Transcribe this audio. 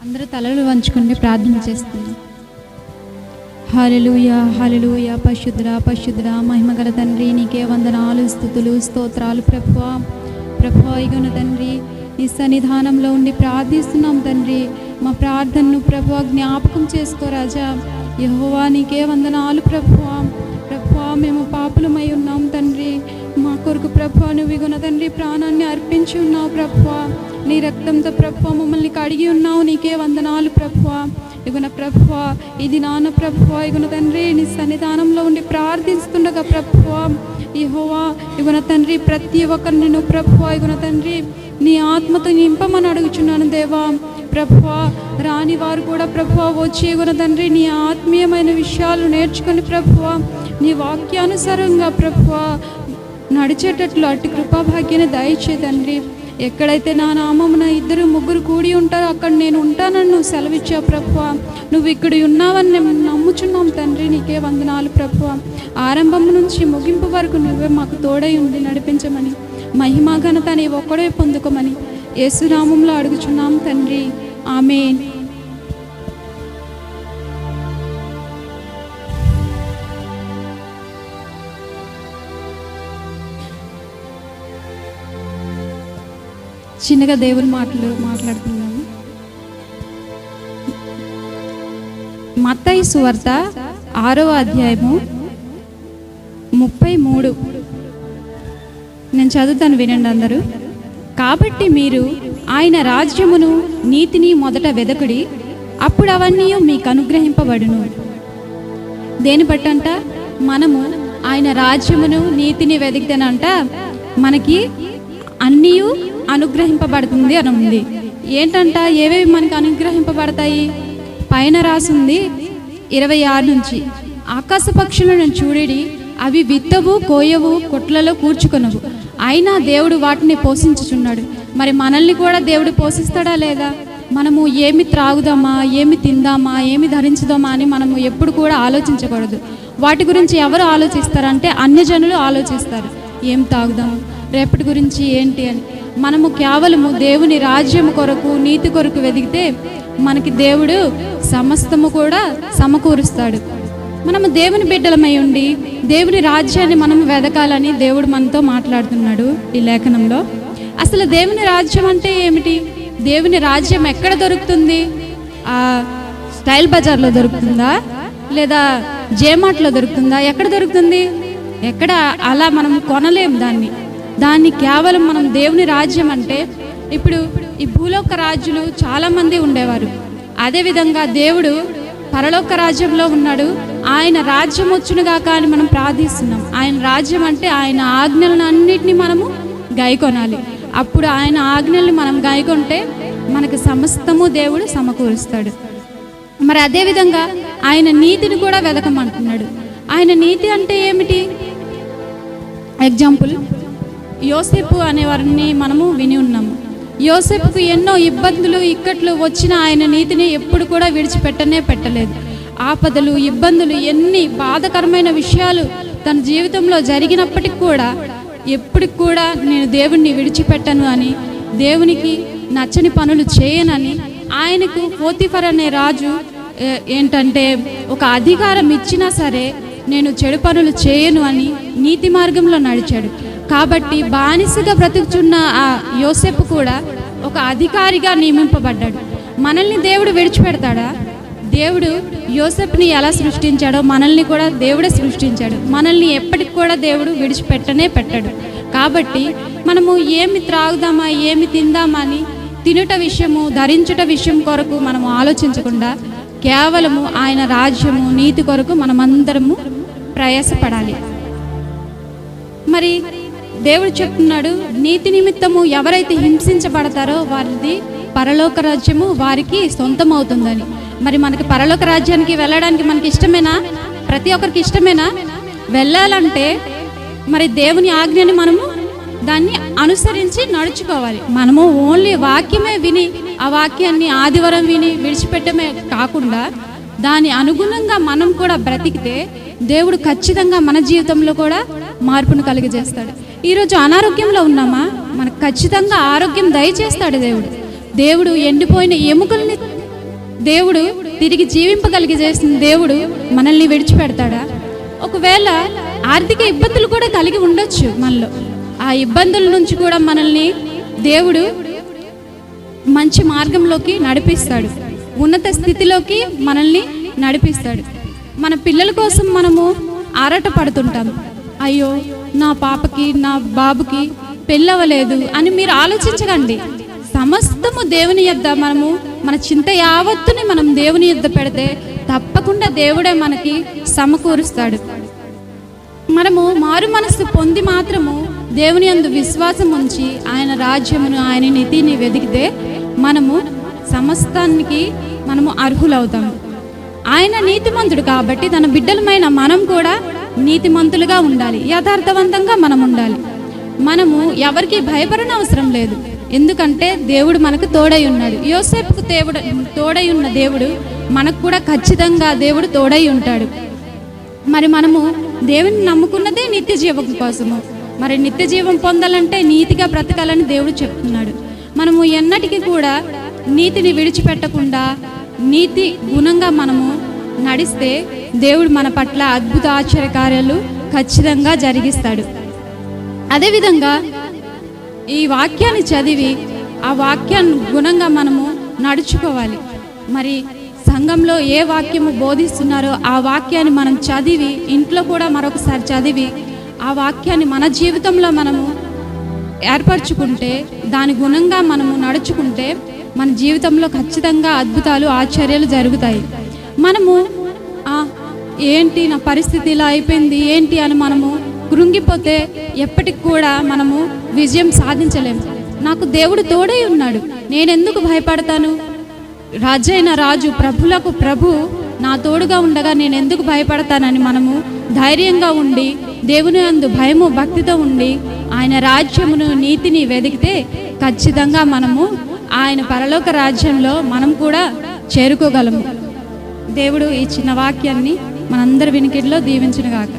అందరూ తలలు వంచుకొని ప్రార్థన చేస్తున్నాం. హల్లెలూయా హల్లెలూయా. పరిశుద్ధుడా పరిశుద్ధుడా మహిమగల తండ్రి, నీకే వందనాలు స్తుతులు స్తోత్రాలు ప్రభువా. ప్రభువా ఇగున తండ్రి, నీ సన్నిధానంలో ఉండి ప్రార్థిస్తున్నాం తండ్రి. మా ప్రార్థనను ప్రభువా జ్ఞాపకం చేసుకో రాజా. యెహోవా నీకే వందనాలు ప్రభువా. ప్రభువా మేము పాపులమై ఉన్నాం తండ్రి. మా కొరకు ప్రభువా నువ్వు ఇగున తండ్రి ప్రాణాన్ని అర్పించి ఉన్నావు ప్రభువా. నీ రక్తంతో ప్రభువా మమ్మల్ని కడిగి ఉన్నావు. నీకే వందనాలు ప్రభువా. ఇగున ప్రభువా ఇది నాన్న ప్రభువా ఇగున తండ్రి నీ సన్నిధానంలో ఉండి ప్రార్థిస్తుండగా ప్రభువా యెహోవా ఇగున తండ్రి ప్రతి ఒక్కరిని నువ్వు ప్రభువా ఇగున తండ్రి నీ ఆత్మతో నింపమని అడుగుచున్నాను దేవా. ప్రభువా రాని వారు కూడా ప్రభువా వచ్చి ఇగున తండ్రి నీ ఆత్మీయమైన విషయాలు నేర్చుకొని ప్రభువా నీ వాక్యానుసారంగా ప్రభువా నడిచేటట్లు అట్టి కృపాభాగ్యాన్ని దయచే తండ్రి. ఎక్కడైతే నా నామమున 2-3 కూడి ఉంటారో అక్కడ నేను ఉంటానని నువ్వు సెలవిచ్చావు ప్రభువా. నువ్వు ఇక్కడ ఉన్నావని మేము నమ్ముచున్నాం తండ్రి. నీకే వందనాలు ప్రభువా. ఆరంభం నుంచి ముగింపు వరకు నువ్వే మాకు తోడై ఉండి నడిపించమని, మహిమా ఘనత నీ ఒక్కడే పొందుకోమని యేసు నామములో అడుగుచున్నాం తండ్రి. ఆమేన్. చిన్నగా దేవుని మాట్లాడుతున్నాము. మత్తయి సువార్త 6వ అధ్యాయము 33. నేను చదువుతాను, వినండి అందరూ. కాబట్టి మీరు ఆయన రాజ్యమును నీతిని మొదట వెదకుడి, అప్పుడు అవన్నీ మీకు అనుగ్రహింపబడును. దేని బట్టంట? మనము ఆయన రాజ్యమును నీతిని వెదికితేనంట మనకి అన్నీ అనుగ్రహింపబడుతుంది అని ఉంది. ఏంటంట? ఏవేవి మనకి అనుగ్రహింపబడతాయి? పైన రాసింది 26 నుంచి, ఆకాశ పక్షులను చూడడి, అవి విత్తవు కోయవు కొట్లలో కూర్చుకొనవు, అయినా దేవుడు వాటిని పోషించుచున్నాడు. మరి మనల్ని కూడా దేవుడు పోషిస్తాడా లేదా? మనము ఏమి త్రాగుదామా, ఏమి తిందామా, ఏమి ధరించుదామా అని మనము ఎప్పుడు కూడా ఆలోచించకూడదు. వాటి గురించి ఎవరు ఆలోచిస్తారంటే అన్యజనులు ఆలోచిస్తారు. ఏం తాగుదాము, రేపటి గురించి ఏంటి అని. మనము కేవలము దేవుని రాజ్యం కొరకు నీతి కొరకు వెదిగితే మనకి దేవుడు సమస్తము కూడా సమకూరుస్తాడు. మనము దేవుని బిడ్డలమై ఉండి దేవుని రాజ్యాన్ని మనం వెదకాలని దేవుడు మనతో మాట్లాడుతున్నాడు ఈ లేఖనంలో. అసలు దేవుని రాజ్యం అంటే ఏమిటి? దేవుని రాజ్యం ఎక్కడ దొరుకుతుంది? స్టైల్ బజార్లో దొరుకుతుందా, లేదా జేమార్ట్లో దొరుకుతుందా? ఎక్కడ దొరుకుతుంది? ఎక్కడ అలా మనం కొనలేం దాన్ని కేవలం మనం దేవుని రాజ్యం అంటే, ఇప్పుడు ఈ భూలోక రాజులు చాలామంది ఉండేవారు. అదేవిధంగా దేవుడు పరలోక రాజ్యంలో ఉన్నాడు. ఆయన రాజ్యం వచ్చునుగాక అని మనం ప్రార్థిస్తున్నాం. ఆయన రాజ్యం అంటే ఆయన ఆజ్ఞలను అన్నిటినీ మనము గైకొనాలి. అప్పుడు ఆయన ఆజ్ఞల్ని మనం గైకొంటే మనకు సమస్తము దేవుడు సమకూరుస్తాడు. మరి అదేవిధంగా ఆయన నీతిని కూడా వెదకమంటున్నాడు. ఆయన నీతి అంటే ఏమిటి? ఎగ్జాంపుల్, యోసేపు అనేవారిని మనము విని ఉన్నాము. యోసేపుకు ఎన్నో ఇబ్బందులు ఇక్కట్లు వచ్చిన ఆయన నీతిని ఎప్పుడు కూడా పెట్టలేదు. ఆపదలు ఇబ్బందులు ఎన్ని బాధకరమైన విషయాలు తన జీవితంలో జరిగినప్పటికి కూడా ఎప్పటికి కూడా నేను దేవుణ్ణి విడిచిపెట్టను అని, దేవునికి నచ్చని పనులు చేయనని, ఆయనకు పోతిఫర్ అనే రాజు ఏంటంటే ఒక అధికారం ఇచ్చినా సరే నేను చెడు పనులు చేయను అని నీతి మార్గంలో నడిచాడు. కాబట్టి బానిసగా బ్రతుకుచున్న ఆ యోసేపు కూడా ఒక అధికారిగా నియమింపబడ్డాడు. మనల్ని దేవుడు విడిచిపెడతాడా? దేవుడు యోసేపుని ఎలా సృష్టించాడో మనల్ని కూడా దేవుడే సృష్టించాడు. మనల్ని ఎప్పటికి కూడా దేవుడు పెట్టడు. కాబట్టి మనము ఏమి త్రాగుదామా, ఏమి తిందామా అని తినుట విషయము, ధరించుట విషయం కొరకు మనము ఆలోచించకుండా కేవలము ఆయన రాజ్యము నీతి కొరకు మనమందరము ప్రయాసపడాలి. మరి దేవుడు చెప్తున్నాడు, నీతి నిమిత్తము ఎవరైతే హింసించబడతారో వారిది పరలోక రాజ్యము వారికి సొంతమవుతుందని. మరి మనకి పరలోక రాజ్యానికి వెళ్ళడానికి మనకి ఇష్టమేనా? ప్రతి ఒక్కరికి ఇష్టమేనా? వెళ్ళాలంటే మరి దేవుని ఆజ్ఞని మనము దాన్ని అనుసరించి నడుచుకోవాలి. మనము ఓన్లీ వాక్యమే విని ఆ వాక్యాన్ని ఆదివారం విని విడిచిపెట్టమే కాకుండా దాని అనుగుణంగా మనం కూడా బ్రతికితే దేవుడు ఖచ్చితంగా మన జీవితంలో కూడా మార్పును కలిగజేస్తాడు. ఈరోజు అనారోగ్యంలో ఉన్నామా? మనకు ఖచ్చితంగా ఆరోగ్యం దయచేస్తాడు దేవుడు. దేవుడు ఎండిపోయిన ఎముకల్ని దేవుడు తిరిగి జీవింపగలిగజేసిన దేవుడు మనల్ని విడిచిపెడతాడా? ఒకవేళ ఆర్థిక ఇబ్బందులు కూడా కలిగి ఉండొచ్చు మనలో. ఆ ఇబ్బందుల నుంచి కూడా మనల్ని దేవుడు మంచి మార్గంలోకి నడిపిస్తాడు, ఉన్నత స్థితిలోకి మనల్ని నడిపిస్తాడు. మన పిల్లల కోసం మనము ఆరాట పడుతుంటాం. అయ్యో, నా పాపకి నా బాబుకి పెళ్ళవలేదు అని మీరు ఆలోచించకండి. సమస్తము దేవుని యొద్ద మనము మన చింత యావత్తుని మనం దేవుని యొద్ద పెడితే తప్పకుండా దేవుడే మనకి సమకూరుస్తాడు. మనము మారు మనస్సు పొంది మాత్రము దేవుని యందు విశ్వాసం ఉంచి ఆయన రాజ్యమును ఆయన నీతిని వెదికితే మనము సమస్తానికి మనము అర్హులవుతాము. ఆయన నీతిమంతుడు కాబట్టి తన బిడ్డలమైన మనం కూడా నీతిమంతులుగా ఉండాలి, యథార్థవంతంగా మనం ఉండాలి. మనము ఎవరికి భయపడని అవసరం లేదు, ఎందుకంటే దేవుడు మనకు తోడై ఉన్నాడు. యోసేపుకు తోడై ఉన్న దేవుడు మనకు కూడా ఖచ్చితంగా దేవుడు తోడై ఉంటాడు. మరి మనము దేవుని నమ్ముకున్నదే నిత్య జీవం కోసము. మరి నిత్య జీవం పొందాలంటే నీతిగా బ్రతకాలని దేవుడు చెప్తున్నాడు. మనము ఎన్నటికీ కూడా నీతిని విడిచిపెట్టకుండా నీతి గుణంగా మనము నడిస్తే దేవుడు మన పట్ల అద్భుత ఆశ్చర్యకార్యాలు ఖచ్చితంగా జరిగిస్తాడు. అదేవిధంగా ఈ వాక్యాన్ని చదివి ఆ వాక్యాన్ని గుణంగా మనము నడుచుకోవాలి. మరి సంఘంలో ఏ వాక్యము బోధిస్తున్నారో ఆ వాక్యాన్ని మనం చదివి ఇంట్లో కూడా మరొకసారి చదివి ఆ వాక్యాన్ని మన జీవితంలో మనము ఏర్పరచుకుంటే, దాని గుణంగా మనము నడుచుకుంటే మన జీవితంలో ఖచ్చితంగా అద్భుతాలు ఆశ్చర్యాలు జరుగుతాయి. మనము ఏంటి నా పరిస్థితి ఇలా అయిపోయింది ఏంటి అని మనము కృంగిపోతే ఎప్పటికి కూడా మనము విజయం సాధించలేము. నాకు దేవుడు తోడై ఉన్నాడు, నేనెందుకు భయపడతాను? రాజైన రాజు, ప్రభులకు ప్రభు నా తోడుగా ఉండగా నేను ఎందుకు భయపడతానని మనము ధైర్యంగా ఉండి దేవుని యందు భయము భక్తితో ఉండి ఆయన రాజ్యమును నీతిని వెదికితే ఖచ్చితంగా మనము ఆయన పరలోక రాజ్యంలో మనం కూడా చేరుకోగలము. దేవుడు ఈ చిన్న వాక్యాన్ని మనందరి వినికిడిలో దీవించునుగాక.